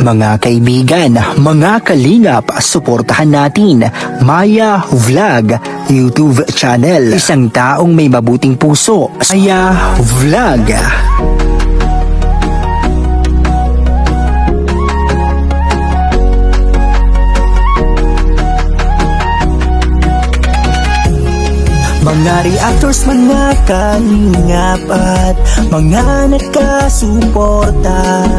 Mga kaibigan, mga kalingap, suportahan natin Maya Vlog YouTube channel. Isang taong may mabuting puso, Maya Vlog. Mga reactors, mga kalingap at mga nagkasuporta,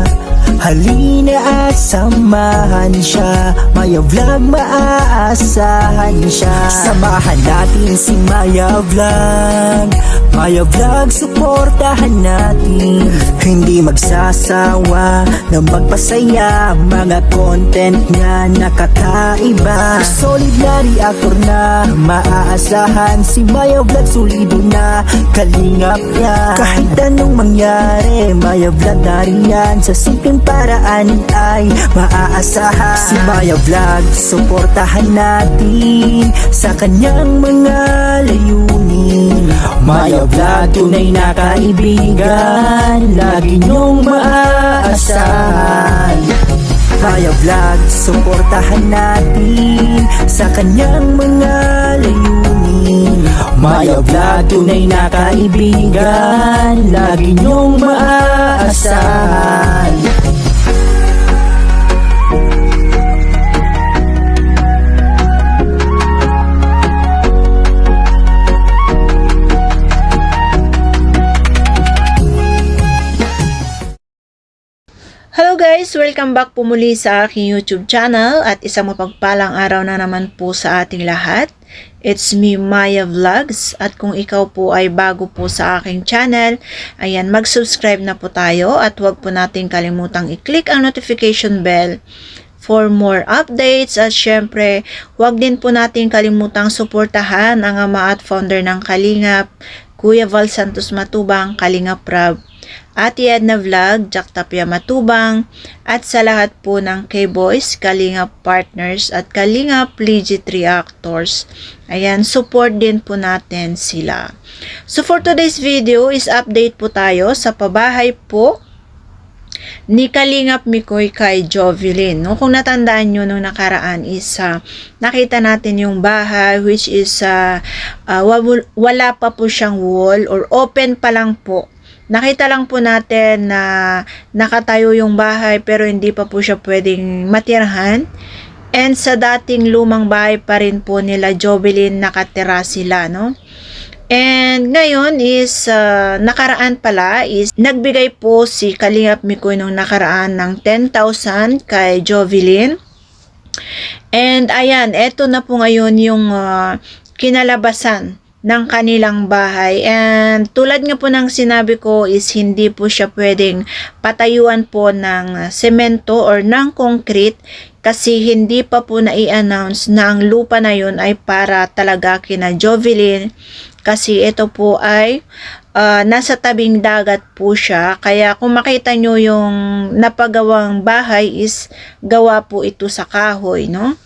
halina at samahan siya. Maya Vlog, maaasahan siya. Samahan natin si Maya Vlog. Maya Vlog, suportahan natin. Hindi magsasawa na magpasaya. Mga content nga nakakaiba. Solid na reactor na maaasahan. Si Maya Vlog solido na kalingap niya. Kahit anong mangyari, Maya Vlog nariyan. Sa simpleng paraan ay maaasahan. Si Maya Vlog, suportahan natin sa kanyang mga layunin. Maya Vlog, tunay na kaibigan, lagi niyong maaasahan. Maya Vlog, suportahan natin sa kanyang mga layunin. Maya Vlog, tunay na kaibigan, lagi niyong maaasahan. Hello guys! Welcome back po muli sa aking YouTube channel at isang mapagpalang araw na naman po sa ating lahat. It's me, Maya Vlogs, at kung ikaw po ay bago po sa aking channel, ayan, mag-subscribe na po tayo at huwag po natin kalimutang i-click ang notification bell for more updates. At syempre, huwag din po natin kalimutang suportahan ang ama at founder ng Kalingap, Kuya Val Santos Matubang, Kalingap Rab, Ate Edna Vlog, Jack Tapia Matubang, at sa lahat po ng K-Boys, Kalingap Partners, at Kalingap Legit Reactors. Ayan, support din po natin sila. So for today's video is update po tayo sa pabahay po ni Kalingap Mikoy kay Jovelyn. No, kung natandaan nyo nung nakaraan is nakita natin yung bahay which is wala pa po siyang wall or open pa lang po. Nakita lang po natin na nakatayo yung bahay pero hindi pa po siya pwedeng matirhan. And sa dating lumang bahay pa rin po nila Jovelyn nakatira sila, no? And ngayon is nakaraan pala is nagbigay po si Kalingap Mikoy nung nakaraan ng 10,000 kay Jovelyn. And ayan, eto na po ngayon yung kinalabasan ng kanilang bahay. And tulad nga po ng sinabi ko is hindi po siya pwedeng patayuan po ng semento or ng concrete kasi hindi pa po na-i-announce na ang lupa na yun ay para talaga kina Jovelyn kasi ito po ay nasa tabing dagat po siya. Kaya kung makita nyo yung napagawang bahay is gawa po ito sa kahoy, no?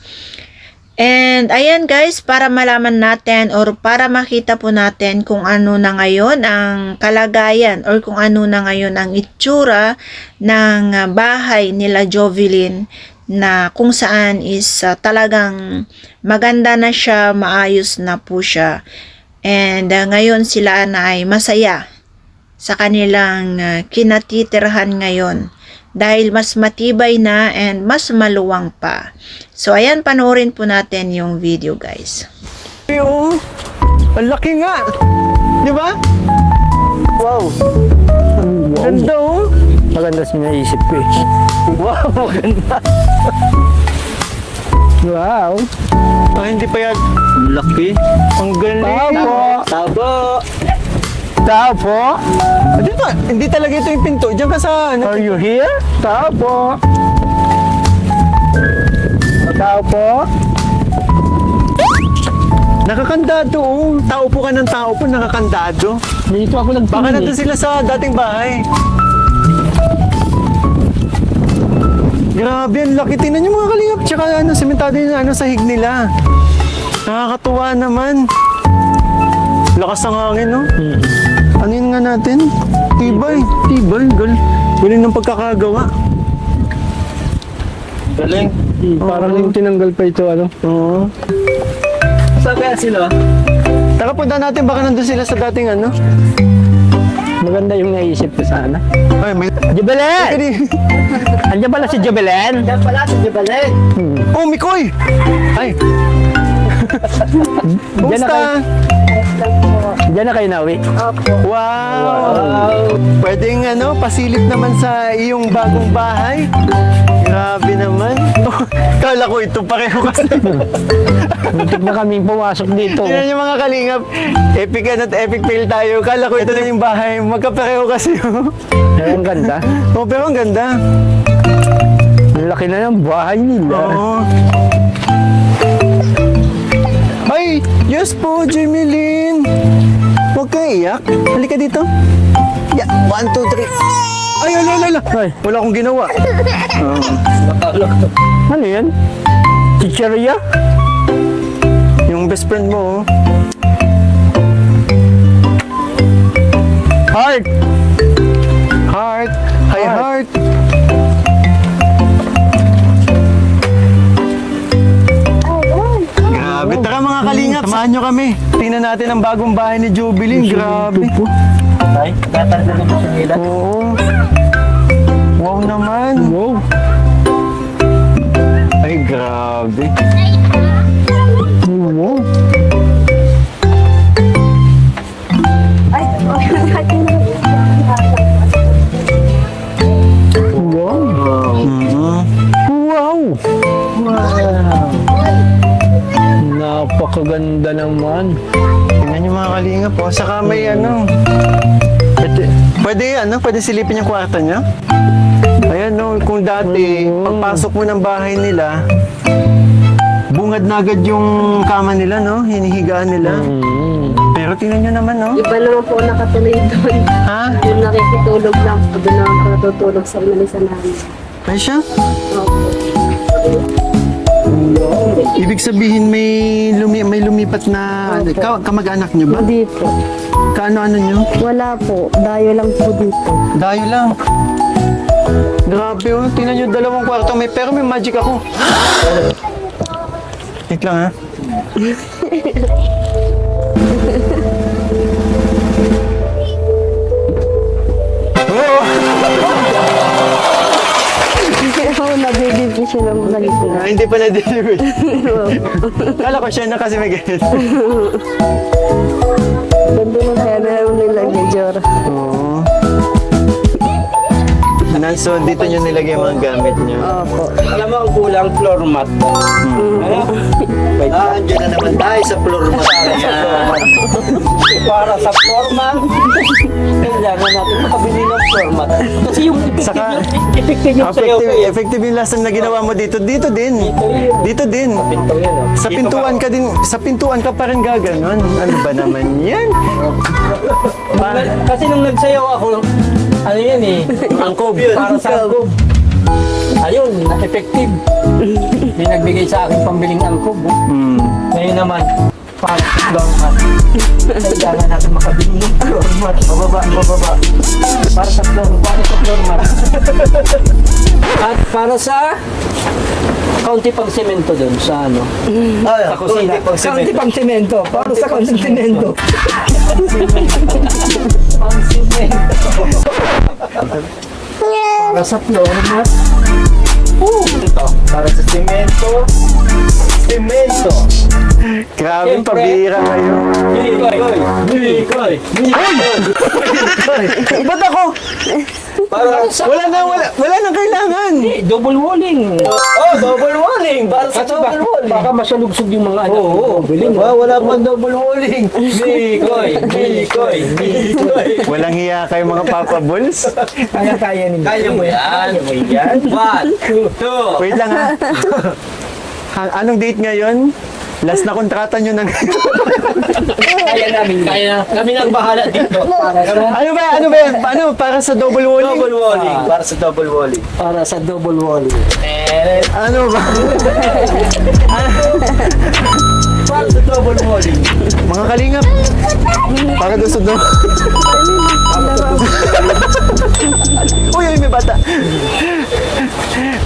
And ayan guys, para malaman natin or para makita po natin kung ano na ngayon ang kalagayan or kung ano na ngayon ang itsura ng bahay nila Jovelyn na kung saan is talagang maganda na siya, maayos na po siya. And ngayon sila na ay masaya sa kanilang kinatitirhan ngayon. Dahil mas matibay na and mas maluwang pa. So, ayan, panoorin po natin yung video, guys. Oo, ang laki nga. Di ba? Wow. Ganda oh. Maganda sa naisip ko eh. Wow, maganda. Wow! Ah, hindi pa yan. Ang laki. Ang galing. Tabo! Tabo. Tao po? Dito, hindi talaga ito yung pinto. Diyan ka sa... Are you here? Tao po! Tao po? Nakakandado oh. Tao po ka ng tao po, nakakandado. Dito ako nagtingin. Baka nandun sila sa dating bahay. Grabe, ang laki. Tingnan yung mga kalingap. Tsaka sementado yung sahig nila. Nakakatuwa naman. Lakas ng hangin, no? Ano yun nga natin? Tibay. Tibay. Galing ng pagkakagawa. Galing. Parang yung tinanggal pa ito, ano? Oo. Saan kaya sila? Taka punta natin, baka nandun sila sa dating ano. Maganda yung naisip ko sana. Ay, may... Jubelen! Andiyan pala si Jubelen? Andiyan pala si Jubelen. Oh, Mikoy! Ay! Kumusta? Diyan na kayo nawi? Wow! Pwedeng ano, pasilip naman sa iyong bagong bahay. Grabe naman. Kala ko ito pareho kasi. Muntik na kami pumasok dito. Tingnan niyo mga kalingap. Epic at epic fail tayo. Kala ko ito na yung bahay. Magkapareho kasi. Ay, ang ganda. Oh, pero ang ganda. Ang laki na ng bahay nila. Oo. Ay, yes po, Jemeline. Huwag kang iyak. Halika dito. Yeah, 1, 2, 3. Ay, ala. Ay, Wala akong ginawa. ano yan? Chicheria? Yung best friend mo, oh. Heart! Heart. Hi, Heart. Grabe. Tara mga kalingap, samahan nyo kami. Tingnan natin ang bagong bahay ni Jubilin. Grabe. Ay, tatanda na siya nila. Oo. Wow naman. Wow. Ay, grabe. Wow. Wow. Napakaganda naman. Tingnan yung mga kalingap, oh. Saka may ano. Pwede silipin yung kwarto niya? Ayan, no. Kung dati, pagpasok mo ng bahay nila, bungad na agad yung kama nila, no? Hinihigaan nila. Pero tingnan nyo naman, no? Iba naman po nakatuloy doon. Ha? Yung nakikitulog lang po, doon naman po natutulog sa malisan namin. Ay siya? Opo. Ibig sabihin may lumipat na kamag-anak nyo ba? Hindi po. Kaano-ano nyo? Wala po. Dayo lang po dito. Dayo lang. Grabe, oh. Tingnan nyo, dalawang kwarto. Pero may magic ako. Wait lang, ha? Oh! Oo, nabibigyan siya ng malisan. Hindi pa na-deliver. Kala ko siya na kasi may ganit. Ganda ng camera nila ni Jora. Oo. So, dito nyo nilagay yung mga gamit nyo. Opo. Alam mo ang kulang floor mat. Andiyan na naman tayo sa floor mat. Para sa floor mat, kailangan natin makabili ng floor mat. Kasi yung Saka, effective yung sayo. effective yung lesson na ginawa mo dito. Dito din. Dito din. Pinto yan, oh. Sa pintuan ka din, sa pintuan ka pa rin gaganon. Ano ba naman yan? Kasi nung nagsayaw ako, ano yan eh, angkob, para sa angkob. Ayun, effective. May nagbigay sa akin pambiling angkob. Ngayon naman, para sa floor mat. Kailangan natin makabili ng floor mat. Bababa. Para sa floor mat. At para sa kaunti pang semento doon sa ano. Sa kusina. Kaunti pang semento. Para sa kaunti semento. Pang semento. Para sa floor mat. Ito. Para sa semento. Grabe, pabira kayo. Mikoy! Ba't ako? Wala nang kailangan. Double walling. Oh, double walling. Para sa double walling. Baka masalugsog yung mga anak. Oo. Wala pang double walling. Mikoy! Walang hiya kayo mga Papa Bulls. Kaya nila. Kaya mo yan. 1, 2. Wait lang, ha? Anong date ngayon? Last na kontrata nyo ng... Kaya namin. Kami nang bahala dito. Ano ba? Para sa double walling? Para sa double walling. Para sa double walling. Ano ba? Para sa double walling. Mga kalingap. Para doon sa double... Uy, may bata.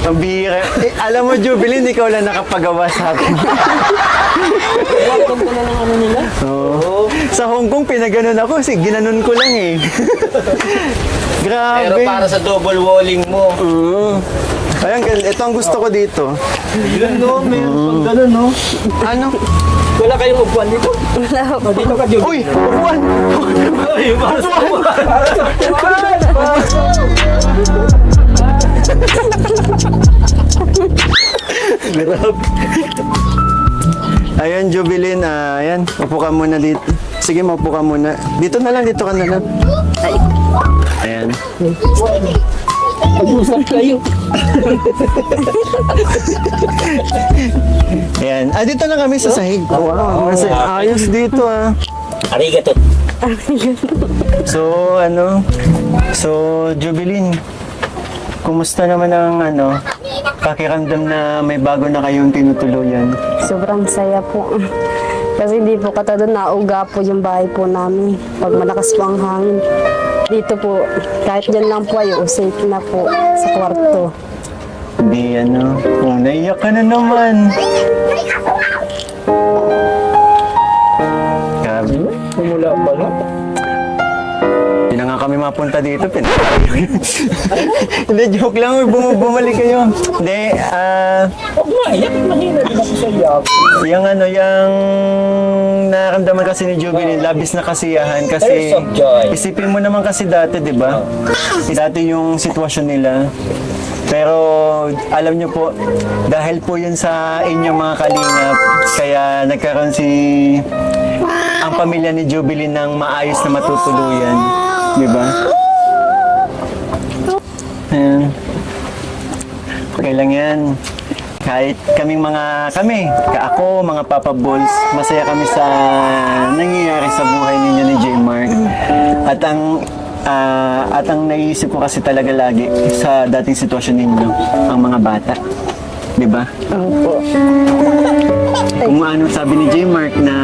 Ang bihira. Alam mo, Jubilin, ikaw lang nakapagawa sa akin. Welcome ka na ng ano nila. Oo. Sa Hong Kong, pinaganon ako. Ginanon ko lang eh. Grabe. Pero para sa double walling mo. Ayan, ito ang gusto ko dito. Yun no, may pag gano'n no. Ano? Wala kayong upuan dito? Wala po. Dito ka, Julie. Uy! Upuan! Ay, para sa Ayan, Jubilin. Ayan, upo ka muna dito. Sige, maupo ka muna. Dito na lang, dito ka na lang. Ayan. Pag-usap kayo. Ayan. Dito na kami sa sahig. Wow, ayos dito Arigato. So, Jubilin, kumusta naman ang pakiramdam na may bago na kayong tinutuluyan? Sobrang saya po. Kasi hindi po katulad nauga po yung bahay po namin. Pag malakas po ang hangin. Dito po, kahit dyan lang po ay safe na po sa kwarto. Hindi, naiyak ka na naman. Grabe. Kumula ba na? Hindi na nga kami mapunta dito. Hindi, joke lang. Bumalik kayo. Hindi, Huwag maiyak. Mahina din ako sa iyak. yung nararamdaman kasi ni Jubilin, labis na kasiyahan kasi Tears of joy. isipin mo naman kasi dati, di ba? Dati yung sitwasyon nila. Pero alam nyo po, dahil po yun sa inyong mga kalingap, kaya nagkaroon ang pamilya ni Jubilin ng maayos na matutuluyan. Di ba? Ayan. Okay lang yan. Kahit ako, mga Papa Balls, masaya kami sa nangyayari sa buhay ninyo ni J. Mark. At ang naiisip ko kasi talaga lagi sa dating sitwasyon ninyo, ang mga bata. Di ba? Opo. Kung ano sabi ni J. Mark na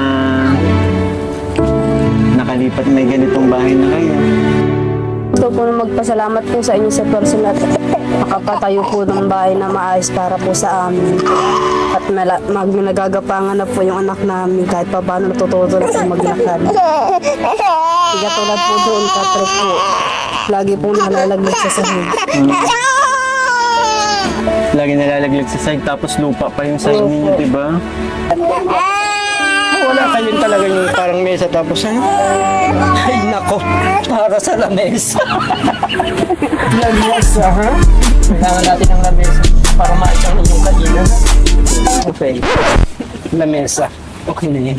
nakalipat may ganitong bahay na kayo. Gusto po na magpasalamat po sa inyo sa personal. Makapatayo po ng bahay na maayos para po sa amin. At nagagapangan na po yung anak namin kahit pa paano natututo na po maglakad. Hindi tulad po doon, kapre po. Lagi po nalalaglag sa sahig. Lagi nalalaglag sa side tapos lupa pa yung side ninyo, di ba? Wala kayong talaga yung parang mesa tapos ano? Ay nako, para sa lamesa. Lamesa, ha? Kailangan natin ng lamesa para maitang inyong kanina. Okay. Lamesa. Okay na yun.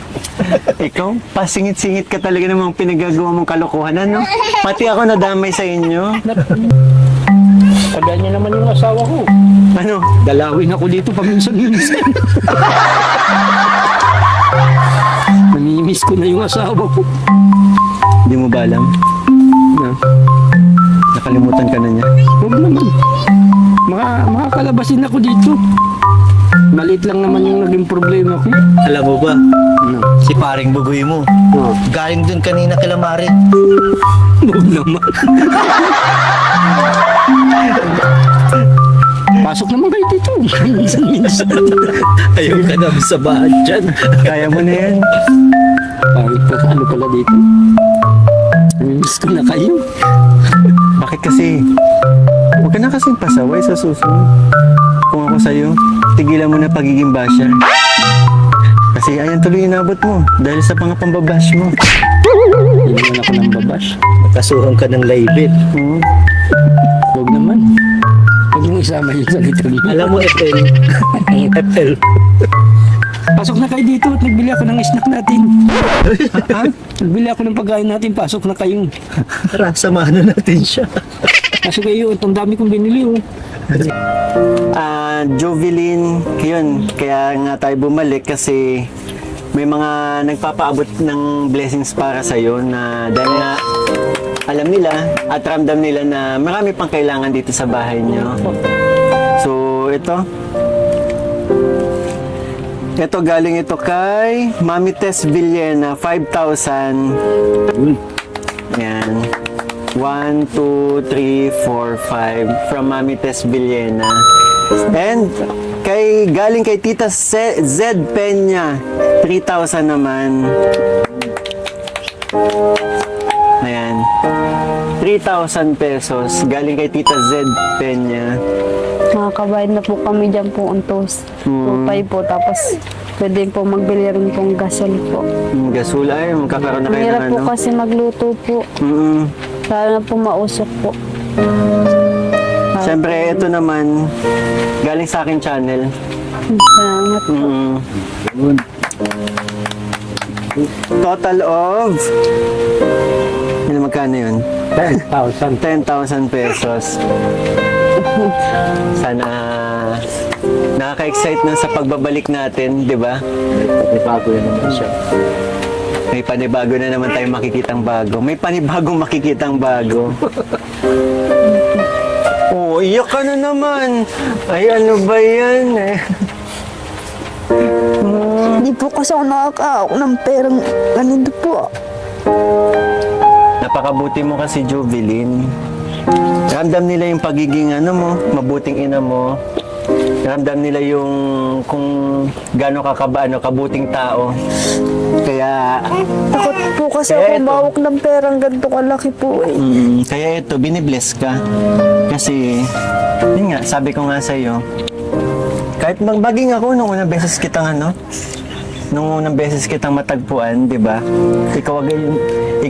Ikaw, pasingit-singit ka talaga namang pinagagawa mong kalokohan, ano? Pati ako nadamay sa inyo. Tagal niya naman yung asawa ko. Ano? Dalawin ako dito paminsan-minsan. Namimiss ko na yung asawa ko. Hindi mo ba alam? Na, Nakalimutan ka na niya. huwag naman. Makakalabasin ako dito. Maliit lang naman yung naging problema ko. Alam mo ba, No. si paring bugoy mo, Oh. galing dun kanina kila Mare. Huwag naman. Pasok naman kayo dito. Minsan-minsan. Ayaw ka na sa bahay dyan. Kaya mo na yan. Pangit pa ano pala dito. Namimiss ko na kayo. Bakit kasi? Huwag ka na kasing pasaway sa susunod. Kung ako sa'yo, tigilan mo na pagiging basher. Kasi ayan tuloy inabot mo dahil sa pambabash mo. Hindi naman ako ng babash. Kasuhan ka ng label. Huwag naman. Huwag mong isama yung salita niyo. Alam mo, FL. FL. Pasok na kayo dito at nagbili ako ng snack natin. Nagbili ako ng pagkain natin. Pasok na kayo. Tara, samahan na natin siya. Pasok kayo. Ang dami kong binili. Oh. Jovelyn, yun, kaya nga tayo bumalik kasi may mga nagpapaabot ng blessings para sa'yo na dahil nga alam nila at ramdam nila na marami pang kailangan dito sa bahay niyo. So, ito galing ito kay Mami Tess Villena, 5,000. Yan. 1, 2, 3, 4, 5 from Mami Tess Villena. And galing kay Tita Z Peña, 3,000 naman. Ayan. 3,000 pesos galing kay Tita Z Peña. Makakabayad na po kami dyan po untos. Tupay po. Tapos pwede po magbili rin pong gasol po. Gasol ay, magkakaroon na kayo Mahirap ng po ano. kasi magluto po. Lalo na po mausok po. Siyempre, ito naman, galing sa akin channel. Salamat po. Total of, magkano yun? 10,000 pesos. Sana nakaka-excite na sa pagbabalik natin, di ba? Bago na naman siya. May panibago na naman tayong makikitang bago. May panibagong makikitang bago. Oh, iyak ka na naman. Ay, ano ba yan? Hindi po kasi ako nakakaawak ng perang ganito po. Napakabuti mo kasi, Jovelyn. Ramdam nila yung pagiging mabuting ina mo. Ramdam nila yung kung gaano ka kabuting tao. Kaya Takot po kasi Kaya ako ito. mawak ng perang ganito kalaki po eh. kaya ito, binibless ka. Kasi, yun nga, sabi ko nga sa'yo, kahit magbaging ako nung unang beses kitang matagpuan, di ba? Ikaw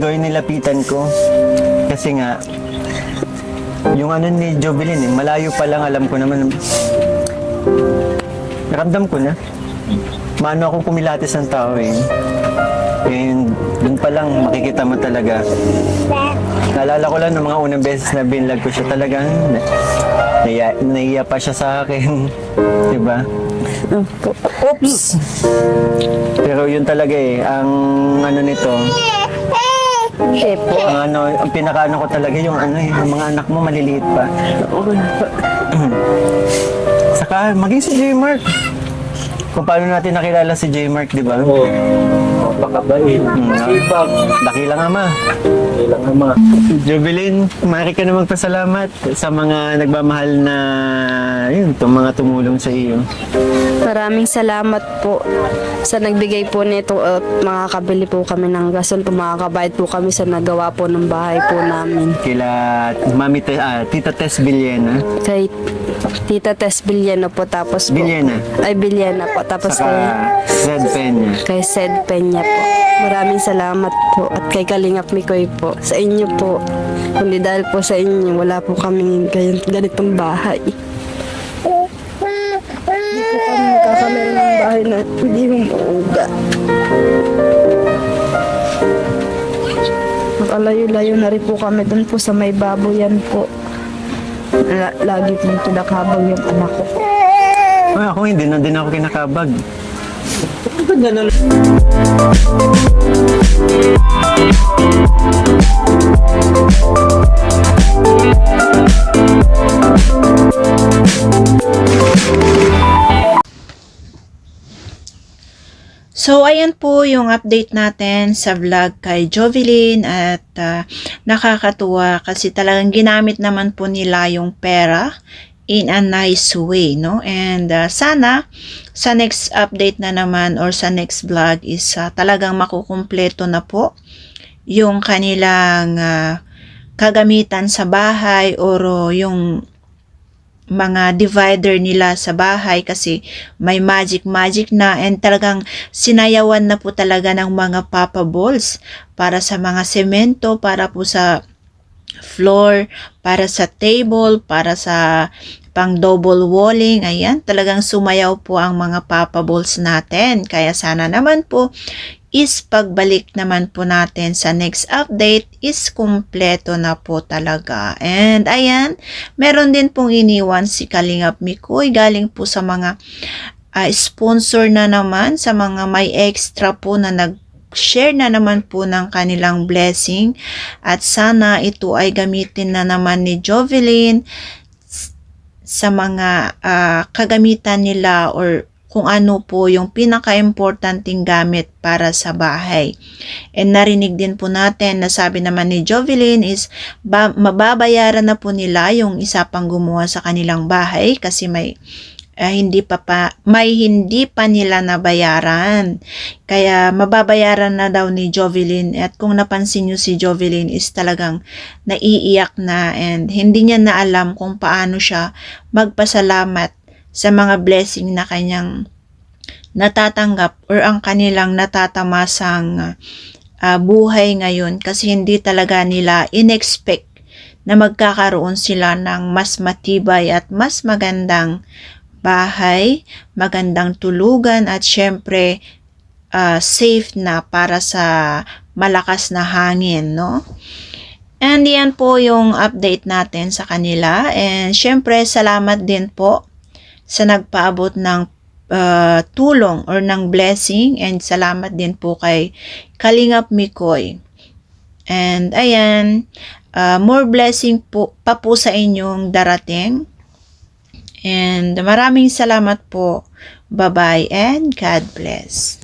yung nilapitan ko. Kasi nga, yung ni Jovelyn, malayo pa lang, alam ko naman, ramdam ko na. Maano akong kumilatis ng tao eh. And dun pa lang makikita mo talaga. Naalala ko lang ng mga unang beses na binlog ko siya, talagang naiya pa siya sa akin. Diba? Oops! Pero yun talaga eh, ang nito, Eh po. ang pinakaano ko talaga yung yung mga anak mo maliliit pa. Saka maging si J. Mark. Kung paano natin nakilala si J. Mark, di ba? Oo. Napakabait. Sipag. Laki lang ama. Ilang ama. Jovelyn, maaari ka na magpasalamat sa mga nagmamahal na itong mga tumulong sa iyo. Maraming salamat po sa nagbigay po nito at makakabili po kami ng gasol po, makakabayad po kami sa nagawa po ng bahay po namin. Kila Tita Tess Villena. Kay Tita Tess Villena po, tapos po. Villena. Ay, Villena po. Tapos Saka Zed Peña. kay Sed Peña po. Maraming salamat po. At kay Kalingap Mikoy po. Sa inyo po. Kundi dahil po sa inyo, wala po kaming ganitong bahay. Hindi po kami magkakameron ng bahay na hindi humuuga. Makalayo-layo na rin po kami dun po sa may baboyan po. Lagi pong kinakabag yung anak ko. Ay, ako hindi na din ako kinakabag. So, ayan po yung update natin sa vlog kay Jovelyn at nakakatuwa kasi talagang ginamit naman po nila yung pera in a nice way, no? And sana sa next update na naman or sa next vlog is talagang makukumpleto na po yung kanilang kagamitan sa bahay or yung mga divider nila sa bahay kasi may magic na and talagang sinayawan na po talaga ng mga papa balls para sa mga semento, para po sa floor, para sa table, para sa pang double walling. Ayan, talagang sumayaw po ang mga papa balls natin. Kaya sana naman po is pagbalik naman po natin sa next update is kumpleto na po talaga. And ayan, meron din pong iniwan si Kalingap Mikoy galing po sa mga sponsor na naman, sa mga may extra po na nag-share na naman po ng kanilang blessing. At sana ito ay gamitin na naman ni Jovelyn sa mga kagamitan nila or kung ano po yung pinaka-importanting gamit para sa bahay. And narinig din po natin na sabi naman ni Jovelyn is mababayaran na po nila yung isa pang gumawa sa kanilang bahay kasi may hindi pa nila nabayaran. Kaya mababayaran na daw ni Jovelyn, at kung napansin nyo si Jovelyn is talagang naiiyak na and hindi niya na alam kung paano siya magpasalamat sa mga blessing na kanyang natatanggap or ang kanilang natatamasang buhay ngayon, kasi hindi talaga nila inexpect na magkakaroon sila ng mas matibay at mas magandang bahay, magandang tulugan, at syempre safe na para sa malakas na hangin, no? And yan po yung update natin sa kanila. And syempre salamat din po sa nagpaabot ng tulong or ng blessing, and salamat din po kay Kalingap Mikoy. And ayan, more blessing po pa po sa inyong darating. And maraming salamat po. Bye-bye and God bless.